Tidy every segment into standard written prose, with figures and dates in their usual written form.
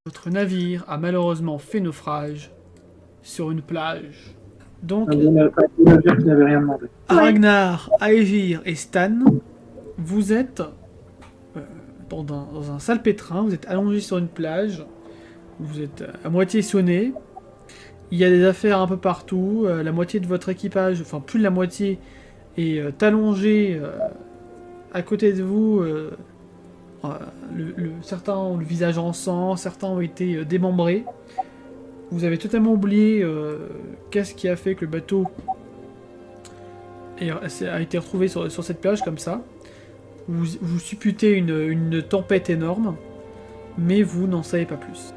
Votre navire a malheureusement fait naufrage sur une plage. Donc, Un navire qui n'avait rien demandé. Ragnar, Aegir et Stan, vous êtes dans un salpêtrin, vous êtes allongés sur une plage, vous êtes à moitié sonné, il y a des affaires un peu partout, la moitié de votre équipage, enfin plus de la moitié, est allongée à côté de vous. Certains ont le visage en sang, certains ont été démembrés. Vous avez totalement oublié qu'est-ce qui a fait que le bateau a été retrouvé sur cette plage comme ça. Vous supputez une tempête énorme, mais vous n'en savez pas plus.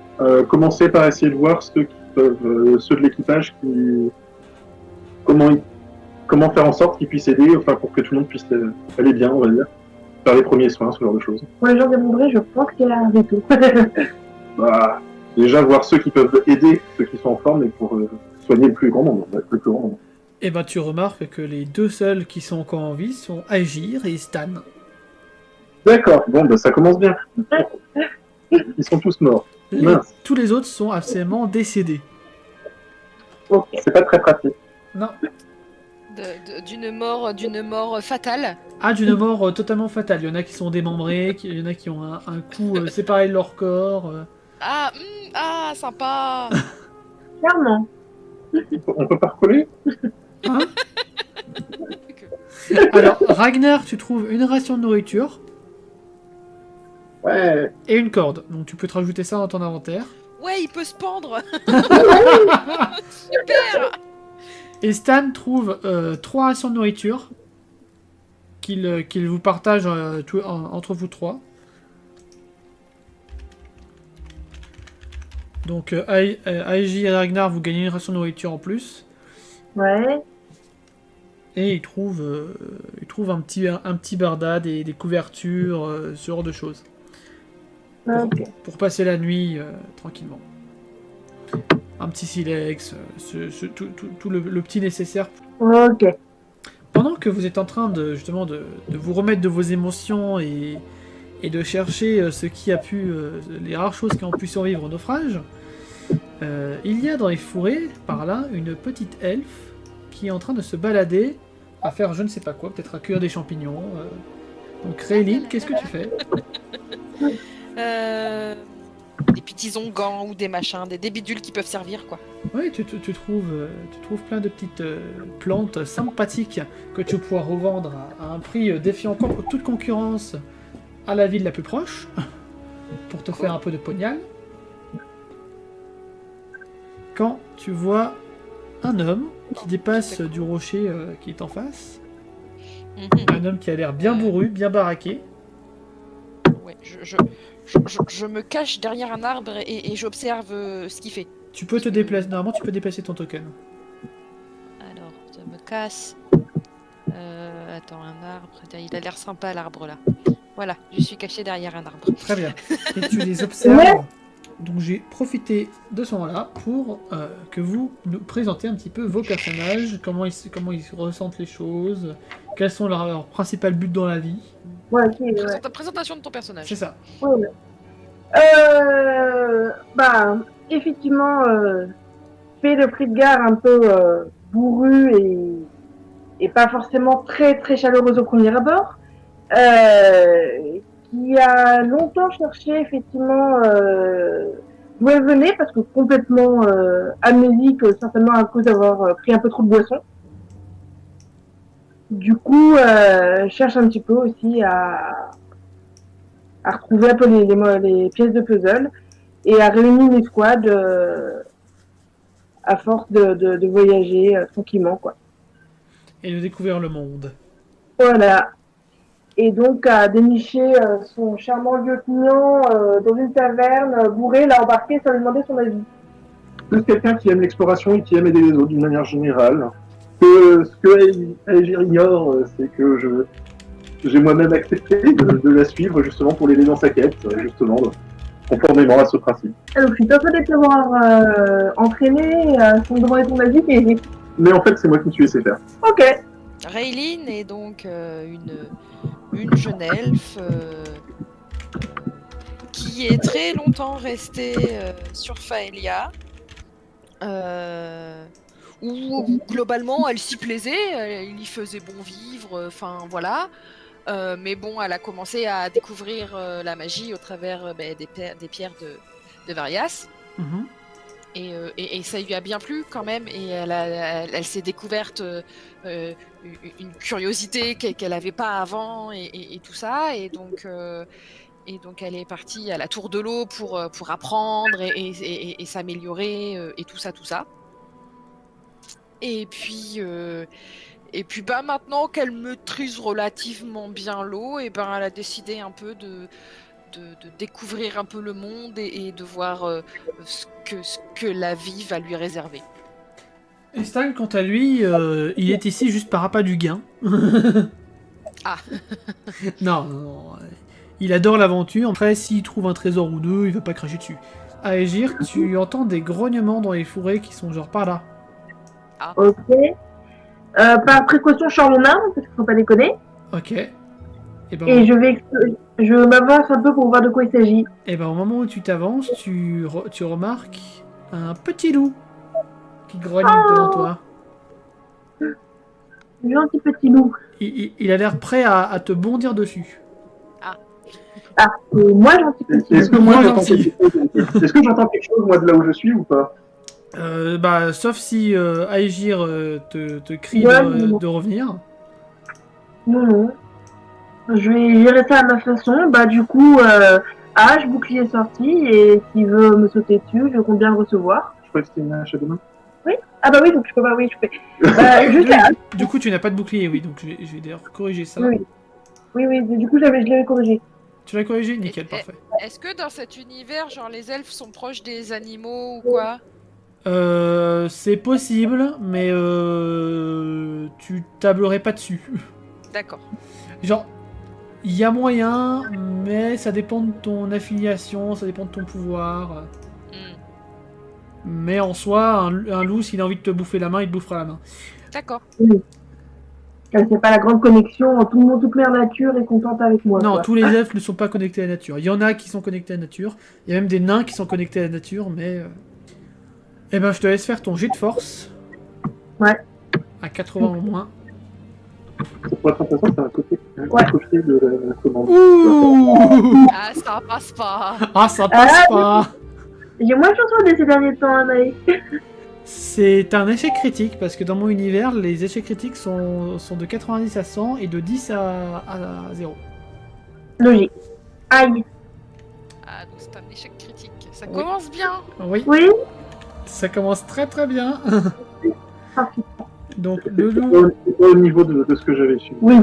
Commencez par essayer de voir ceux de l'équipage comment faire en sorte qu'ils puissent aider, enfin pour que tout le monde puisse aller bien, on va dire. Faire les premiers soins, ce genre de choses. Pour les gens démembrés, je pense qu'il y a un veto. Bah, déjà voir ceux qui peuvent aider, ceux qui sont en forme, et pour soigner le plus grand nombre. Et ben tu remarques que les deux seuls qui sont encore en vie sont Aegir et Stan. D'accord, bon, bah, ça commence bien. Ils sont tous morts. Tous les autres sont absolument décédés. Okay. C'est pas très pratique. Non. D'une mort fatale. Ah, d'une mort totalement fatale. Il y en a qui sont démembrés, il y en a qui ont un coup séparé de leur corps. Ah, sympa. Clairement. On peut pas recoller Hein? Alors, Ragnar, tu trouves une ration de nourriture. Ouais. Et une corde. Donc tu peux te rajouter ça dans ton inventaire. Ouais, il peut se pendre. Super. Et Stan trouve 3 rations de nourriture qu'il vous partage entre vous trois. Donc Aegir et Ragnar, vous gagnez une ration de nourriture en plus. Ouais. Et il trouve un petit barda, des couvertures, ce genre de choses. Okay. Pour passer la nuit tranquillement. Un petit silex, tout le petit nécessaire. Ok. Pendant que vous êtes en train de vous remettre de vos émotions et de chercher ce qui a pu, les rares choses qui ont pu survivre au naufrage, il y a dans les fourrés, par là, une petite elfe qui est en train de se balader à faire je ne sais pas quoi, peut-être à cueillir des champignons. Donc Raylene, qu'est-ce que tu fais? Des petits onguents ou des machins, des bidules qui peuvent servir, quoi. Oui, tu trouves plein de petites plantes sympathiques que tu pourras revendre à un prix défiant toute concurrence à la ville la plus proche, pour te faire un peu de pognal. Quand tu vois un homme qui dépasse du rocher qui est en face, un homme qui a l'air bien bourru, bien baraqué. Ouais, je me cache derrière un arbre et j'observe ce qu'il fait. Tu peux te déplacer, normalement tu peux déplacer ton token. Alors, je me casse. Attends, un arbre, il a l'air sympa l'arbre là. Voilà, je suis caché derrière un arbre. Très bien. Et tu les observes. Donc j'ai profité de ce moment-là pour que vous nous présentez un petit peu vos personnages, comment ils ressentent les choses, quels sont leurs principaux buts dans la vie. Ouais, ok. Présentation de ton personnage. C'est ça. Ouais. Bah, effectivement, fait le prix de gare un peu bourru et pas forcément très très chaleureuse au premier abord, qui a longtemps cherché effectivement d'où elle venait, parce que complètement amnésique, certainement à cause d'avoir pris un peu trop de boisson. Du coup, cherche un petit peu aussi à retrouver un peu les pièces de puzzle et à réunir une escouade à force de voyager tranquillement, quoi. Et de découvrir le monde. Voilà. Et donc à dénicher son charmant lieutenant dans une taverne bourré, l'a embarqué sans lui demander son avis. C'est quelqu'un qui aime l'exploration et qui aime aider les autres d'une manière générale. Ce que Aegir ignore, c'est que j'ai moi-même accepté de la suivre justement pour l'aider dans sa quête, justement, conformément à ce principe. Alors, je suis persuadée de t'avoir entraîné sans me demander ton avis. Mais en fait, c'est moi qui me suis laissé faire. Ok. Raylene est donc une jeune elfe qui qui est très longtemps resté sur Faelia. Où globalement elle s'y plaisait, il y faisait bon vivre, enfin voilà. Mais bon, elle a commencé à découvrir la magie au travers des pierres de Varias. Mhm. Et ça lui a bien plu quand même. Et elle s'est découverte une curiosité qu'elle n'avait pas avant et tout ça. Et donc elle est partie à la Tour de l'eau pour apprendre et s'améliorer et tout ça. Et puis bah, maintenant qu'elle maîtrise relativement bien l'eau, et ben elle a décidé un peu de découvrir un peu le monde et de voir ce que la vie va lui réserver. Et Stan, quant à lui, il est ici juste par appât du gain. Ah. Non. Il adore l'aventure. Après, s'il trouve un trésor ou deux, il va pas cracher dessus. Aegir, tu entends des grognements dans les fourrés qui sont genre par là. Ok. Par précaution, je sors mon arme, parce qu'il faut pas déconner. Ok. Et ben, Et je m'avance un peu pour voir de quoi il s'agit. au moment où tu t'avances, tu remarques un petit loup qui grogne devant toi. Gentil petit loup. Il a l'air prêt à te bondir dessus. Ah, et moi, gentil petit loup. Est-ce que moi Moi, j'entends gentil. quelque chose Est-ce que j'entends quelque chose moi de là où je suis ou pas? Sauf si Aegir te crie Ouais, de revenir. Non. Je vais gérer ça à ma façon. Bah, du coup, hache, bouclier sorti, et s'il veut me sauter dessus, je compte bien le recevoir. Je crois que c'était une hache à deux mains. Ah bah oui, donc je peux pas, oui, je fais. Juste la hache. Du coup, tu n'as pas de bouclier, oui, donc je vais d'ailleurs corriger ça. Oui, du coup, je l'avais corrigé. Tu l'as corrigé? Nickel, Et- parfait. Est-ce que dans cet univers, genre les elfes sont proches des animaux ou quoi? C'est possible, mais tu tablerais pas dessus. D'accord. Genre, il y a moyen, mais ça dépend de ton affiliation, ça dépend de ton pouvoir. Hmm. Mais en soi, un loup, s'il a envie de te bouffer la main, il te bouffera la main. D'accord. C'est pas la grande connexion, tout le monde, toute mère nature est contente avec moi. Non, quoi. tous les elfes ne sont pas connectés à la nature. Il y en a qui sont connectés à la nature, il y a même des nains qui sont connectés à la nature, mais... Eh ben, je te laisse faire ton jet de force. Ouais. À 80 au moins. Ça pourrait être intéressant, c'est un côté de la commande. Ouh Ah, ça passe pas. Ah, ça passe pas. J'ai moins de chance ces derniers temps, Anaïs. C'est un échec critique, parce que dans mon univers, les échecs critiques sont de 90 à 100 et de 10 à 0. Logique. Aïe. Ah, donc c'est un échec critique. Ça Oui. commence bien. Oui, Oui. ça commence très très bien. Ah, putain. Donc, le loup... C'est pas au niveau de ce que j'avais su. Oui.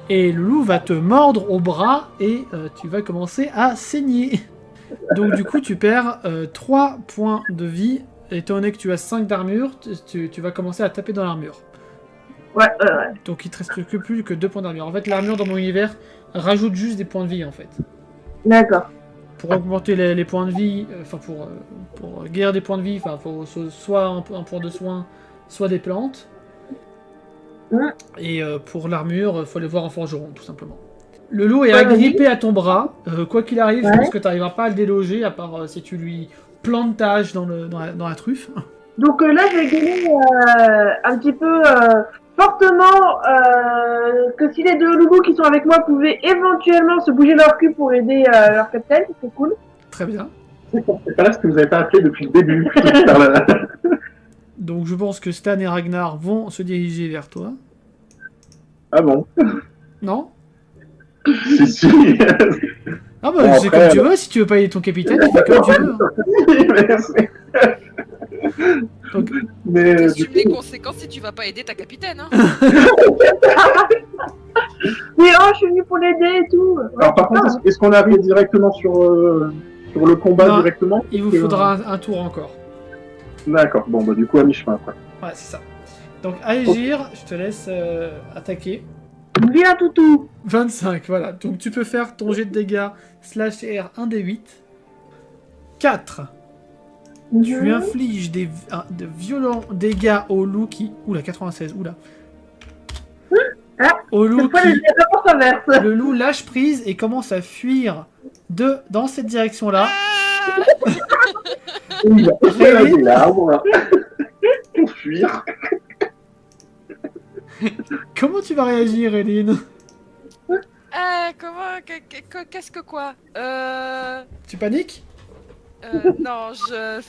Et le loup va te mordre au bras et tu vas commencer à saigner. Donc du coup tu perds 3 points de vie. Étant donné que tu as 5 d'armure, tu vas commencer à taper dans l'armure. Ouais. Donc il te reste plus que 2 points d'armure. En fait l'armure dans mon univers rajoute juste des points de vie en fait. D'accord. Pour augmenter les points de vie, enfin pour guérir des points de vie, il faut soit un point de soin, soit des plantes. Et pour l'armure, faut aller voir en forgeron, tout simplement. Le loup est agrippé à ton bras. Quoi qu'il arrive, je pense que tu n'arriveras pas à le déloger, à part si tu lui plantes ta hache dans la truffe. Donc là, je vais gueuler un petit peu fortement que si les deux loups qui sont avec moi pouvaient éventuellement se bouger leur cul pour aider leur capitaine, c'est cool. Très bien. C'est pas là ce que vous avez pas appelé depuis le début. Donc je pense que Stan et Ragnar vont se diriger vers toi. Ah bon? Non? Si. Ah bah Bon, c'est après, comme tu veux, si tu veux pas aider ton capitaine, tu fais comme tu veux. Donc, Mais T'assumes les conséquences si tu vas pas aider ta capitaine, hein. Mais oh, je suis venue pour l'aider et tout. alors par contre, est-ce qu'on arrive directement sur le combat Non. directement? il vous faudra un tour encore. D'accord. Bon bah du coup à mi-chemin quoi. Ouais, c'est ça. Donc Aegir, je te laisse attaquer. Viens, toutou. 25, voilà. Donc tu peux faire ton jet de dégâts /R 1d8. 4. Tu infliges de violents dégâts au loup qui... Oula, 96, oula. Ah, Au loup Cette fois, qui... j'ai pas traverse. Le loup lâche prise et commence à fuir dans cette direction-là. Il va escalader l'arbre pour fuir. Comment tu vas réagir, Eline? Qu'est-ce que quoi Tu paniques? Non, là,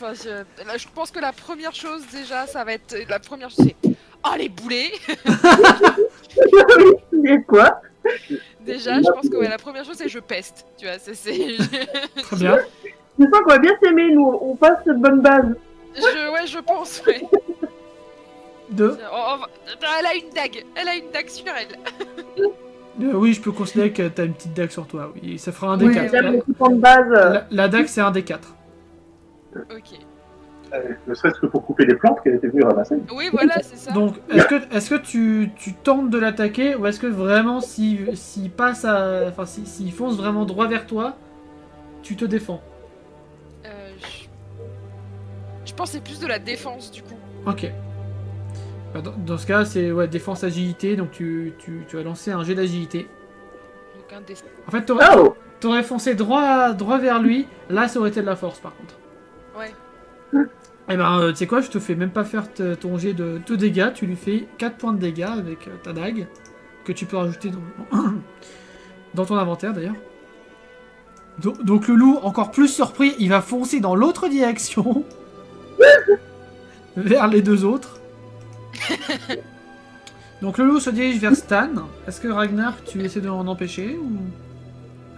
je pense que la première chose déjà, ça va être la première chose, c'est oh les boulets. Et quoi? Déjà, je pense que ouais, la première chose c'est je peste, tu vois, Très bien. Je sens qu'on va bien s'aimer, nous. On passe cette bonne base. je pense, ouais. Deux. Elle a une dague sur elle. Oui, je peux considérer que t'as une petite dague sur toi. Oui, ça fera un Oui, D4. j'aime beaucoup de base. La dague, c'est un D4. Ok. Ne serait-ce que pour couper les plantes qu'elle était venue ramasser. Oui, voilà, c'est ça. Donc, est-ce que tu tentes de l'attaquer ou est-ce que vraiment, s'il passe à. Enfin, s'il fonce vraiment droit vers toi, tu te défends? Je pense que c'est plus de la défense du coup. Ok. Bah, dans ce cas, c'est défense agilité, donc tu vas lancer un jet d'agilité. Donc un dessin. En fait, Oh t'aurais foncé droit vers lui, là ça aurait été de la force par contre. Ouais. Et ben, tu sais quoi, je te fais même pas faire ton jet de dégâts, tu lui fais 4 points de dégâts avec ta dague, que tu peux rajouter dans ton inventaire d'ailleurs. Donc le loup, encore plus surpris, il va foncer dans l'autre direction, vers les deux autres. Donc le loup se dirige vers Stan. Est-ce que Ragnar, tu essaies de l'en empêcher ou...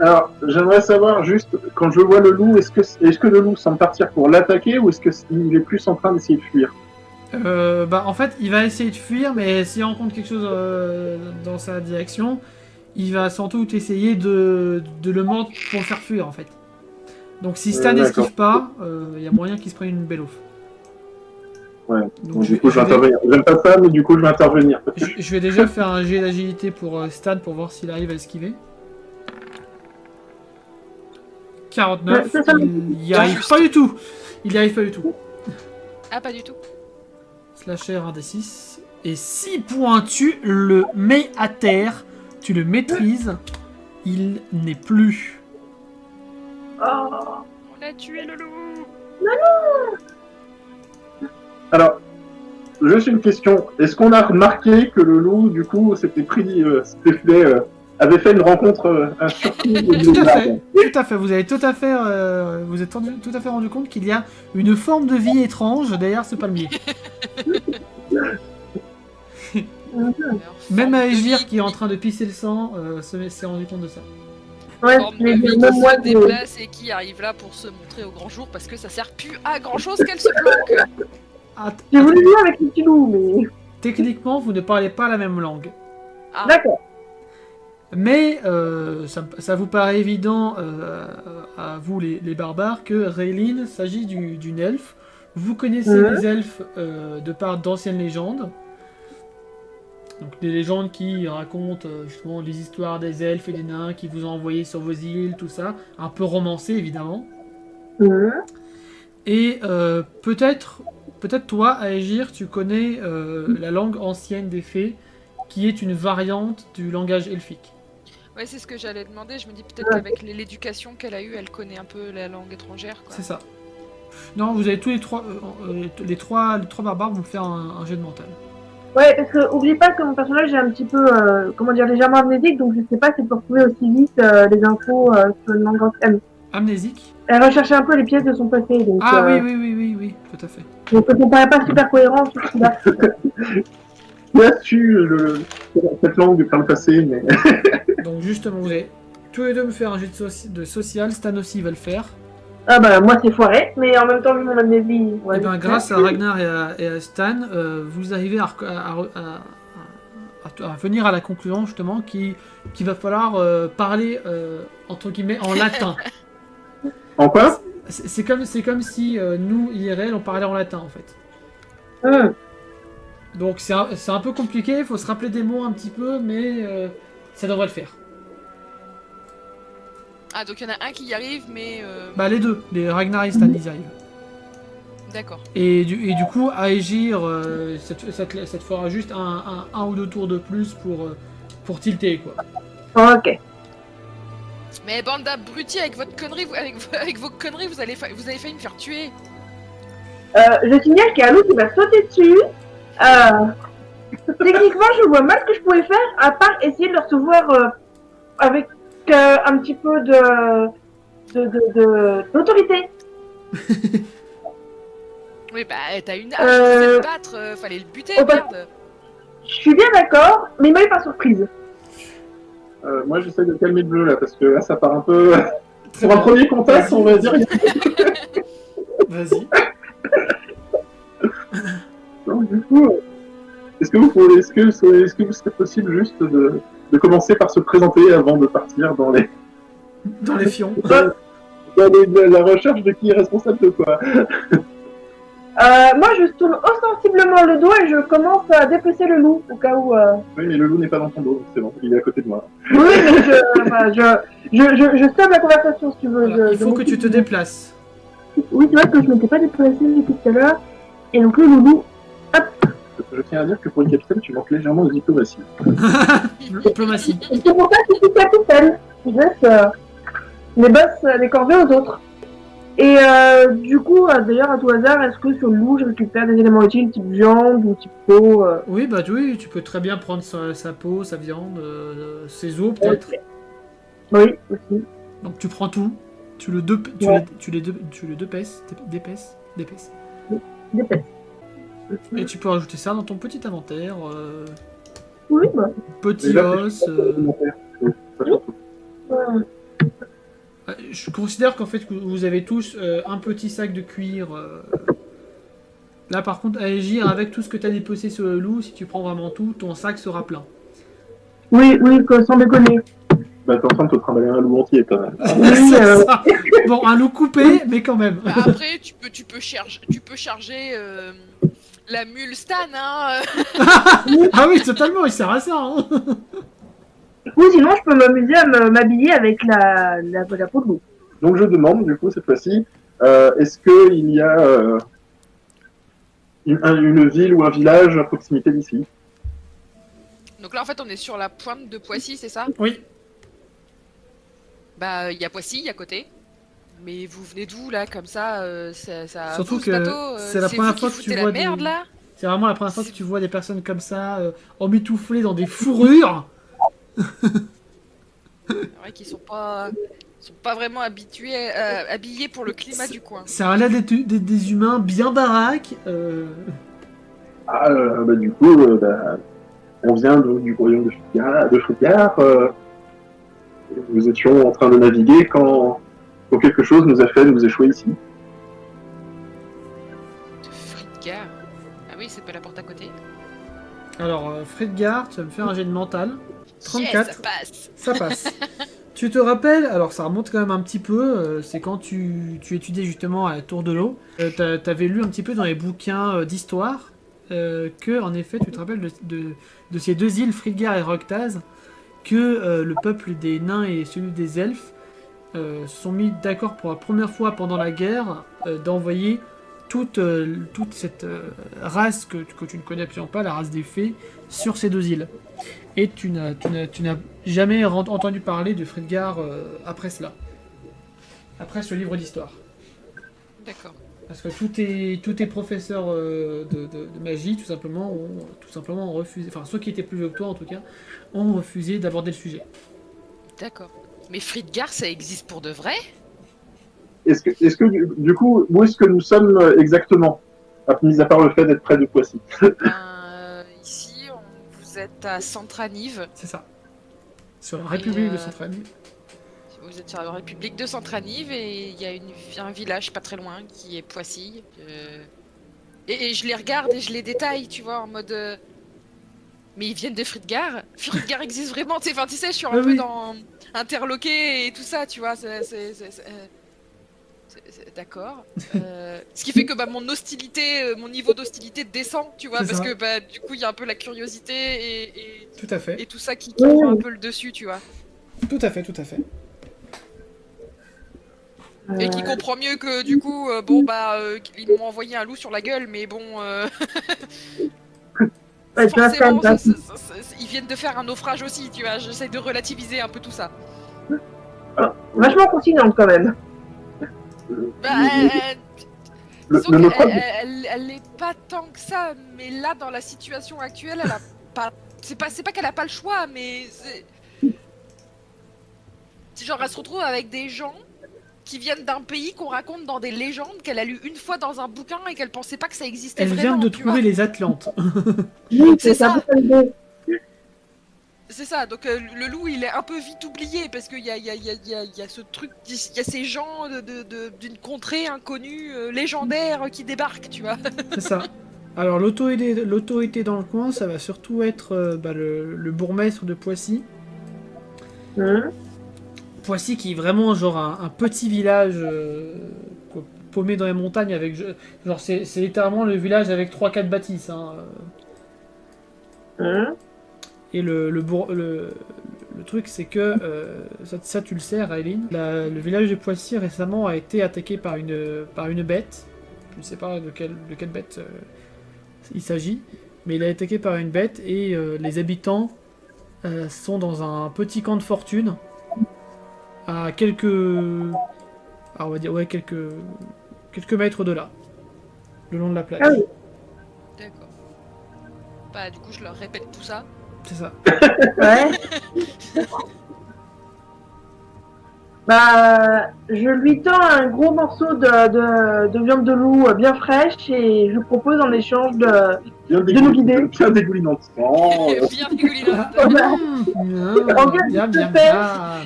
Alors, j'aimerais savoir juste, quand je vois le loup, est-ce que le loup semble partir pour l'attaquer ou est-ce qu'il est plus en train d'essayer de fuir? En fait, il va essayer de fuir, mais s'il rencontre quelque chose dans sa direction, il va sans doute essayer de le mordre pour le faire fuir en fait. Donc si Stan n'esquive pas, il y a moyen qu'il se prenne une belle offre. Ouais, Donc du coup je vais intervenir. J'aime pas ça, mais du coup je vais intervenir. Je vais déjà faire un jet d'agilité pour Stan pour voir s'il arrive à esquiver. 49, Ouais, il y arrive pas du tout. Il y arrive pas du tout. Ah, pas du tout. Slasher 1 des 6. Et 6 points, tu le mets à terre. Tu le maîtrises. Il n'est plus. Oh. On a tué le loup. Alors, juste une question. Est-ce qu'on a remarqué que le loup, du coup, avait fait une rencontre surprise? Tout à fait. Vous avez tout à fait rendu compte qu'il y a une forme de vie étrange derrière ce palmier. Même Aegir qui est en train de pisser le sang s'est rendu compte de ça. Ouais, Forme de mais vie même qui moi, se déplace et qui arrive là pour se montrer au grand jour parce que ça sert plus à grand chose qu'elle se planque. j'ai voulu jouer avec le petit loup, mais... Techniquement, vous ne parlez pas la même langue. Ah. D'accord. Mais ça vous paraît évident à vous les barbares que Raylene s'agit d'une elfe. Vous connaissez les elfes de par d'anciennes légendes. Donc des légendes qui racontent justement les histoires des elfes et des nains qui vous ont envoyé sur vos îles, tout ça. Un peu romancé évidemment. Et peut-être toi, Aegir, tu connais la langue ancienne des fées, qui est une variante du langage elfique. Ouais, c'est ce que j'allais demander. Je me dis peut-être qu'avec l'éducation qu'elle a eue, elle connaît un peu la langue étrangère. Quoi. C'est ça. Non, vous avez tous les trois barbares vont faire un jet de mental. Ouais, parce que oublie pas que mon personnage est un petit peu, légèrement amnésique, donc je sais pas si elle peut retrouver aussi vite les infos sur une langue ancienne. Amnésique. Elle recherchait un peu les pièces de son passé, donc... Ah oui, tout à fait. Donc ça me paraît pas super cohérent, sur celui-là. Qui a su cette langue par le passé, mais... Donc justement, vous allez tous les deux me faire un jet de social. Stan aussi va le faire. Ah bah moi c'est foiré, mais en même temps vu mon amnésie... Ouais, Et bien grâce à Ragnar et à Stan, vous arrivez à venir à la conclusion justement qu'il va falloir parler entre guillemets en latin. En quoi? C'est comme si nous, IRL, on parlait en latin en fait. Donc c'est un peu compliqué, il faut se rappeler des mots un petit peu, mais ça devrait le faire. Ah, donc il y en a un qui y arrive, mais... Bah les deux, les Ragnar et Stan, ils y arrivent. D'accord. Et du coup, Aegir, ça te fera juste un ou deux tours de plus pour tilter, quoi. Ok. Mais bande d'abrutis avec votre connerie, avec vos conneries, vous avez failli me faire tuer. Je signale qu'il y a un loup qui m'a sauté dessus. Techniquement, je vois mal ce que je pouvais faire, à part essayer de le recevoir avec un petit peu d'autorité. Oui, bah t'as une hache, tu sais le battre, fallait le buter, Oh, bah, merde. Je suis bien d'accord, mais il m'a eu par surprise. Moi, j'essaie de calmer le jeu là, parce que là, ça part un peu. Très Pour un bien. premier contact, on va dire. Vas-y. Donc, du coup, est-ce que ce serait possible juste de commencer par se présenter avant de partir dans Dans les fions. la recherche de qui est responsable de quoi? Moi, je tourne ostensiblement le dos et je commence à dépecer le loup, au cas où... Oui, mais le loup n'est pas dans ton dos, c'est bon, il est à côté de moi. Oui, mais je stoppe la conversation, si tu veux. Voilà, il faut que tu te déplaces. Oui, c'est vrai que je ne m'étais pas déplacée depuis tout à l'heure. Et donc le loulou, Je tiens à dire que pour une capitaine, tu manques légèrement de diplomatie. Diplomatie. c'est pour ça que je suis capitaine. Je laisse les corvées aux autres. Et du coup, d'ailleurs, à tout hasard, est-ce que sur le loup, je récupère des éléments utiles, type viande ou type peau Oui, bah oui, tu peux très bien prendre sa peau, sa viande, ses os peut-être. Oui, aussi. Donc tu prends tout, tu le dépaisses, d'épaisse. Dépêche. Et tu peux rajouter ça dans ton petit inventaire. Oui, bah. Petit Déjà, os. Pas surtout. Je considère qu'en fait vous avez tous un petit sac de cuir. Là par contre, à agir avec tout ce que tu as dépecé sur le loup, si tu prends vraiment tout, ton sac sera plein. Oui, sans déconner. Bah, t'es en train de te trimballer un loup entier quand même. C'est ça. Bon, un loup coupé, mais quand même. Bah, après, tu peux charger la mule Stan, hein. Ah oui, totalement, il sert à ça. Hein. Ou sinon, je peux m'amuser à m'habiller avec la peau de loup. Donc je demande, du coup, cette fois-ci, est-ce qu'il y a une ville ou un village à proximité d'ici? Donc là, en fait, on est sur la pointe de Poissy, c'est ça? Oui. Bah, il y a Poissy, à côté. Mais vous venez d'où, là, comme ça, ça Surtout vous, ce que bateau, c'est la première fois que tu vois la merde, là. C'est vraiment la première fois que tu vois des personnes comme ça, emmitouflées dans des fourrures. C'est vrai qu'ils sont pas vraiment habillés pour le climat du coin. Ça a l'air d'être des humains bien baraques. Ah, bah, du coup, on vient du royaume de Frigard. Nous étions en train de naviguer quand quelque chose nous a fait nous échouer ici. De Frigard. Ah oui, c'est pas la porte à côté. Alors, Fredgard, tu vas me faire un jet de mental. 34. Yes, ça passe. Ça passe. Tu te rappelles, alors ça remonte quand même un petit peu, c'est quand tu étudiais justement à la Tour de l'Eau, t'avais lu un petit peu dans les bouquins d'histoire, que en effet tu te rappelles de ces deux îles, Friggar et Roctaz, que le peuple des nains et celui des elfes se sont mis d'accord pour la première fois pendant la guerre d'envoyer toute cette race que tu ne connais absolument pas, la race des fées, sur ces deux îles. Et tu n'as jamais entendu parler de Friggar après cela. Après ce livre d'histoire. D'accord. Parce que tous tes professeurs de magie, tout simplement, ont refusé, enfin ceux qui étaient plus vieux que toi en tout cas, ont refusé d'aborder le sujet. D'accord. Mais Friggar, ça existe pour de vrai? Est-ce que du coup, où est-ce que nous sommes exactement, mis à part le fait d'être près de Poissy? Ici, vous êtes à Centranive. C'est ça. Sur la République de Centranive. Vous êtes sur la République de Centranive et il y a un village pas très loin qui est Poissy. Et je les regarde et je les détaille, tu vois, en mode... Mais ils viennent de Friggar. Friggar existe vraiment, tu sais, je suis un peu dans interloqué et tout ça, tu vois, d'accord. Ce qui fait que mon niveau d'hostilité descend, tu vois, parce que du coup il y a un peu la curiosité et tout à fait. Et tout ça qui prend un peu le dessus, tu vois. Tout à fait. Et qui comprend mieux que du coup, ils m'ont envoyé un loup sur la gueule, mais bon. Forcément, viennent de faire un naufrage aussi, tu vois. J'essaie de relativiser un peu tout ça. Vachement conciliante quand même. Bah, Le disons naufrage, elle n'est pas tant que ça, mais là, dans la situation actuelle, elle a pas. C'est pas qu'elle a pas le choix, mais c'est genre elle se retrouve avec des gens qui viennent d'un pays qu'on raconte dans des légendes qu'elle a lu une fois dans un bouquin et qu'elle pensait pas que ça existait Elle vraiment. vient de tu trouver vois. les Atlantes. Oui, C'est c'est un ça. peu ça l'idée. C'est ça, donc le loup il est un peu vite oublié parce qu'il y a ce truc, il y a ces gens d'une contrée inconnue, légendaire qui débarquent, tu vois. C'est ça. Alors l'autorité dans le coin, ça va surtout être le bourgmestre de Poissy. Poissy qui est vraiment genre un petit village paumé dans les montagnes avec genre c'est littéralement le village avec 3-4 bâtisses. Hein. Et le truc c'est que ça tu le sais Raeline, le village de Poissy récemment a été attaqué par une bête. Je ne sais pas de quelle bête il s'agit, mais il a été attaqué par une bête et les habitants sont dans un petit camp de fortune à quelques, on va dire quelques mètres de là, le long de la plage. Ah oui. D'accord. Bah du coup je leur répète tout ça. C'est ça. Ouais. Bah, je lui tends un gros morceau de viande de loup bien fraîche et je lui propose en échange de nous guider. bien dégoulinant. Bien rigolinant. Bien.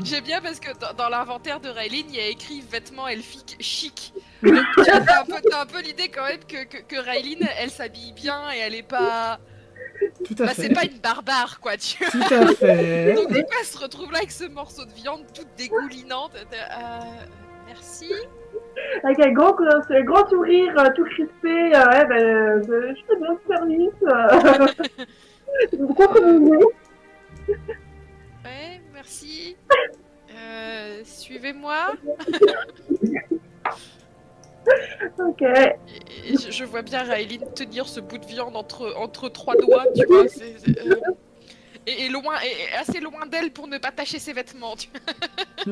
J'aime bien parce que dans l'inventaire de Raeline, il y a écrit vêtements elfiques chic. Donc t'as un peu l'idée quand même que Raeline, elle s'habille bien et elle est pas... Tout à Bah, fait. c'est pas une barbare, quoi, tu vois. Tout à fait. Donc du coup, elle se retrouve là avec ce morceau de viande toute dégoulinante. Merci. Avec un grand sourire tout crispé. Ouais, je fais bien ce service. Pourquoi vous voulez? Ouais, merci. Suivez-moi. Ok. Et je vois bien Raeline tenir ce bout de viande entre trois doigts, tu vois. Et assez loin d'elle pour ne pas tacher ses vêtements. Tu vois.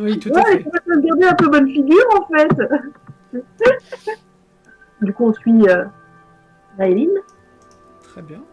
Oui, tout à Ouais, fait. tu vas me garder un peu bonne figure en fait. Du coup, on suit Raeline. Très bien.